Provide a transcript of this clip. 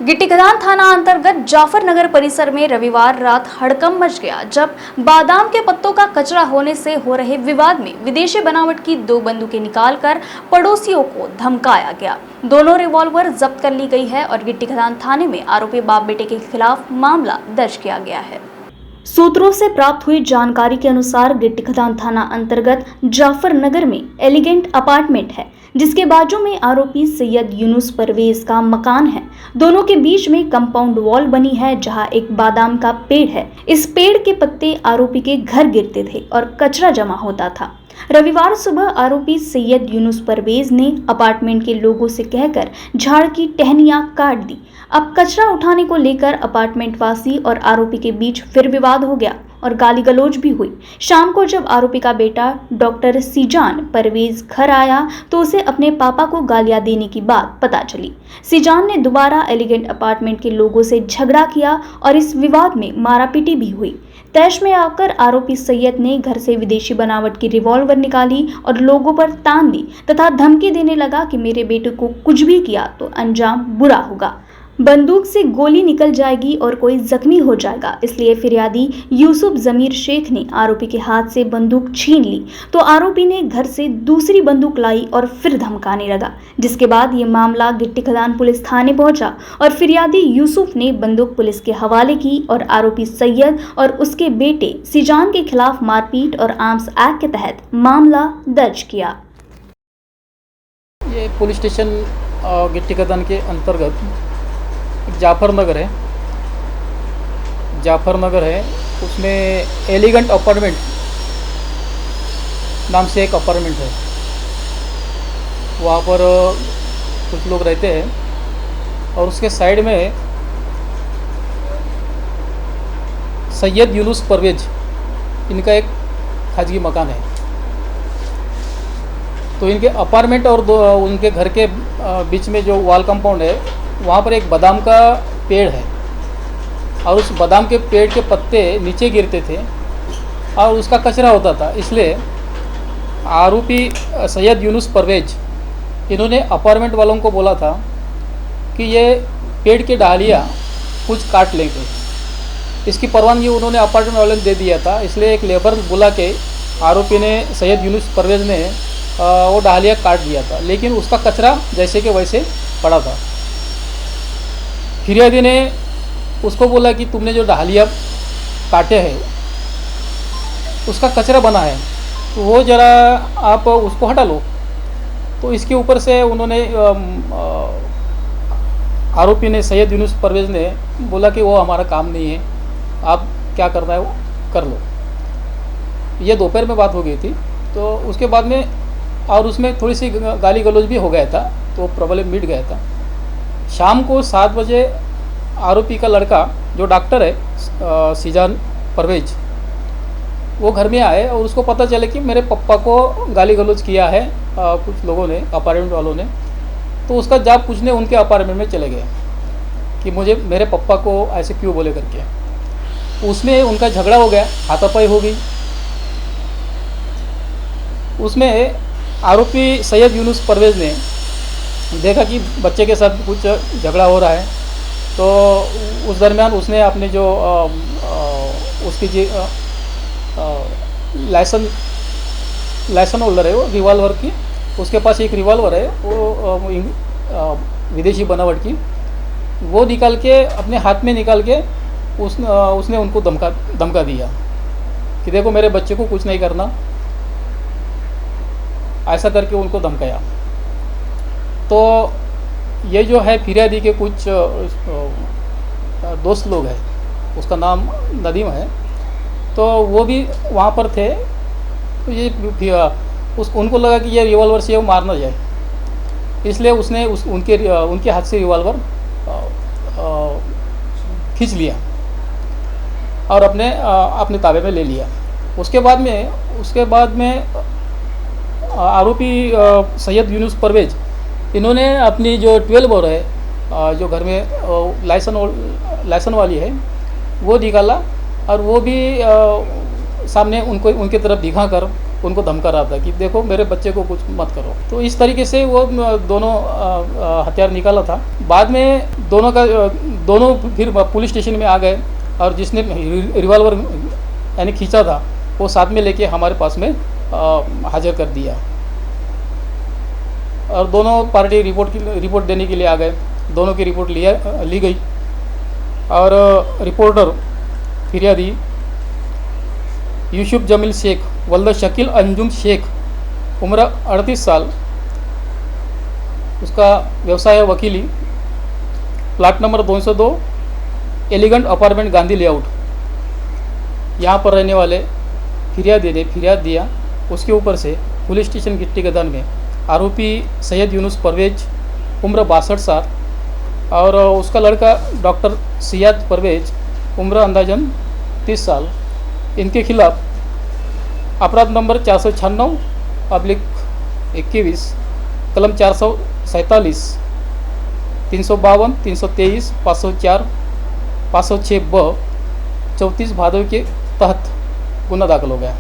गिट्टीकदान थाना अंतर्गत जाफर नगर परिसर में रविवार रात हड़कंप मच गया जब बादाम के पत्तों का कचरा होने से हो रहे विवाद में विदेशी बनावट की 2 बंदूकें निकालकर पड़ोसियों को धमकाया गया। दोनों रिवॉल्वर जब्त कर ली गई है और गिट्टीकदान थाने में आरोपी बाप बेटे के खिलाफ मामला दर्ज किया गया है। सूत्रों से प्राप्त हुई जानकारी के अनुसार गिट्टीकदान थाना अंतर्गत जाफर नगर में एलिगेंट अपार्टमेंट है, जिसके बाजू में आरोपी सैयद यूनुस परवेज का मकान है। दोनों के बीच में कंपाउंड वॉल बनी है, जहां एक बादाम का पेड़ है। इस पेड़ के पत्ते आरोपी के घर गिरते थे और कचरा जमा होता था। रविवार सुबह आरोपी सैयद यूनुस परवेज ने अपार्टमेंट के लोगों से कहकर झाड़ की टहनियां काट दी। अब कचरा उठाने को लेकर अपार्टमेंट वासी और आरोपी के बीच फिर विवाद हो गया और गाली गलौज भी हुई। शाम को जब आरोपी का बेटा डॉक्टर सीजान परवेज घर आया तो उसे अपने पापा को गालियां देने की बात पता चली। सीजान ने दोबारा एलिगेंट अपार्टमेंट के लोगों से झगड़ा किया और इस विवाद में मारापीटी भी हुई। तैश में आकर आरोपी सैयद ने घर से विदेशी बनावट की रिवॉल्वर निकाली और लोगों पर तान दी तथा धमकी देने लगा कि मेरे बेटे को कुछ भी किया तो अंजाम बुरा होगा, बंदूक से गोली निकल जाएगी और कोई जख्मी हो जाएगा। इसलिए फिरियादी यूसुफ जमीर शेख ने आरोपी के हाथ से बंदूक छीन ली तो आरोपी ने घर से दूसरी बंदूक लाई और फिर धमकाने लगा, जिसके बाद ये मामला गिट्टीकदान पुलिस थाने पहुंचा और फिरियादी यूसुफ ने बंदूक पुलिस के हवाले की और आरोपी सैयद और उसके बेटे सीजान के खिलाफ मारपीट और आर्म्स एक्ट के तहत मामला दर्ज किया। ये पुलिस स्टेशन गिट्टीकदान के अंतर्गत जाफर नगर है, उसमें एलिगेंट अपार्टमेंट नाम से एक अपार्टमेंट है। वहाँ पर कुछ लोग रहते हैं और उसके साइड में सैयद यूनुस परवेज इनका एक खाजगी मकान है। तो इनके अपार्टमेंट और उनके घर के बीच में जो वॉल कंपाउंड है, वहाँ पर एक बादाम का पेड़ है और उस बादाम के पेड़ के पत्ते नीचे गिरते थे और उसका कचरा होता था। इसलिए आरोपी सैयद यूनुस परवेज इन्होंने अपार्टमेंट वालों को बोला था कि ये पेड़ की डालियाँ कुछ काट लेंगे। इसकी परवानगी उन्होंने अपार्टमेंट वालों ने दे दिया था। इसलिए एक लेबर बुला के आरोपी ने सैयद यूनुस परवेज ने वो डालियाँ काट दिया था, लेकिन उसका कचरा जैसे कि वैसे पड़ा था। फिरियादी ने उसको बोला कि तुमने जो डालियाँ काटे हैं उसका कचरा बना है, तो वो ज़रा आप उसको हटा लो। तो इसके ऊपर से उन्होंने आरोपी ने सैयद यूनुस परवेज ने बोला कि वो हमारा काम नहीं है, आप क्या करना है वो कर लो। ये दोपहर में बात हो गई थी। तो उसके बाद में और उसमें थोड़ी सी गाली गलौज भी हो गया था, तो प्रॉब्लम मिट गया था। शाम को 7 बजे आरोपी का लड़का जो डॉक्टर है सीजान परवेज, वो घर में आए और उसको पता चले कि मेरे पापा को गाली गलौज किया है कुछ लोगों ने, अपार्टमेंट वालों ने। तो उसका जवाब पूछने उनके अपार्टमेंट में चले गए कि मुझे मेरे पापा को ऐसे क्यों बोले करके। उसमें उनका झगड़ा हो गया, हाथापाई हो गई। उसमें आरोपी सैयद यूनुस परवेज ने देखा कि बच्चे के साथ कुछ झगड़ा हो रहा है, तो उस दरमियान उसने अपने जो उसकी जी लाइसेंस होल्डर है वो रिवॉल्वर की, उसके पास एक रिवॉल्वर है वो विदेशी बनावट की, वो निकाल के अपने हाथ में निकाल के उसने उनको धमका दिया कि देखो मेरे बच्चे को कुछ नहीं करना, ऐसा करके उनको धमकाया। तो ये जो है फिरियादी के कुछ दोस्त लोग हैं, उसका नाम नदीम है, तो वो भी वहाँ पर थे। तो ये उनको लगा कि ये रिवॉल्वर से वो मारना जाए, इसलिए उसने उनके हाथ से रिवॉल्वर खींच लिया और अपने ताबे में ले लिया। उसके बाद में आरोपी सैयद यूनुस परवेज इन्होंने अपनी जो 12 बोर है जो घर में लाइसेंस वाली है वो निकाला और वो भी सामने उनकी तरफ दिखाकर उनको धमका रहा था कि देखो मेरे बच्चे को कुछ मत करो। तो इस तरीके से वो दोनों हथियार निकाला था। बाद में दोनों फिर पुलिस स्टेशन में आ गए और जिसने रिवॉल्वर यानी खींचा था वो साथ में लेके हमारे पास में हाजिर कर दिया और दोनों पार्टी रिपोर्ट देने के लिए आ गए। दोनों की रिपोर्ट ली गई और रिपोर्टर फिरियादी यूसुफ जमील शेख वल्द शकील अंजुम शेख उम्र 38 साल, उसका व्यवसाय है वकीली, plot number 202 elegant apartment Gandhi layout, यहाँ पर रहने वाले फिरियादी ने फिरियाद दिया। उसके ऊपर से पुलिस स्टेशन गिट्टी गदान में आरोपी सैयद यूनुस परवेज उम्र 62 साल और उसका लड़का डॉक्टर सियाद परवेज उम्र अंदाजन 30 साल, इनके खिलाफ अपराध नंबर 496/21 कलम 447, 352, 323, 504, 506 ब 34 भादव के तहत गुना दाखिल हो गया।